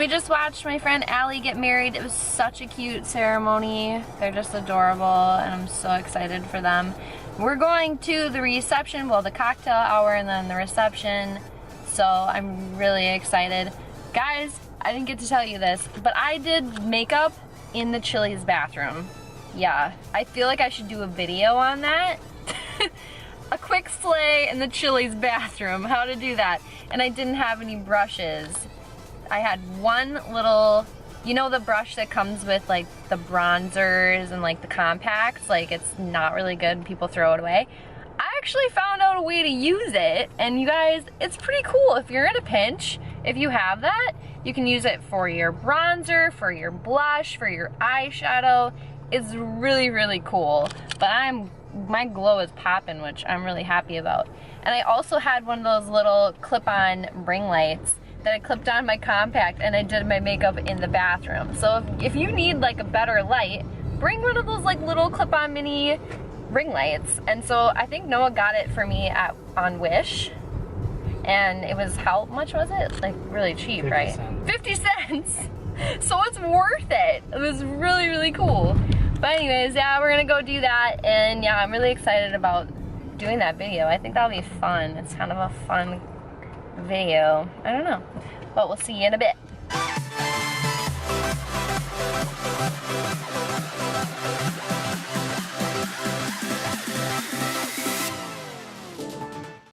we just watched my friend Allie get married. It was such a cute ceremony. They're just adorable and I'm so excited for them. We're going to the reception, well, the cocktail hour and then the reception. So I'm really excited. Guys, I didn't get to tell you this, but I did makeup in the Chili's bathroom. Yeah, I feel like I should do a video on that. A quick slay in the Chili's bathroom, how to do that. And I didn't have any brushes. I had one little, you know the brush that comes with like the bronzers and like the compacts, like it's not really good, people throw it away. I actually found out a way to use it, and you guys, it's pretty cool. If you're in a pinch, if you have that, you can use it for your bronzer, for your blush, for your eyeshadow. It's really, really cool. But I'm my glow is popping, which I'm really happy about. And I also had one of those little clip-on ring lights that I clipped on my compact, and I did my makeup in the bathroom. So if you need like a better light, bring one of those like little clip-on mini ring lights. And so I think Noah got it for me on Wish, and it was, how much was it? Like really cheap, 50 right? cents. 50 cents. So it's worth it. It was really, really cool. But anyways, yeah, we're gonna go do that, and yeah, I'm really excited about doing that video. I think that'll be fun. It's kind of a fun video. I don't know, but we'll see you in a bit.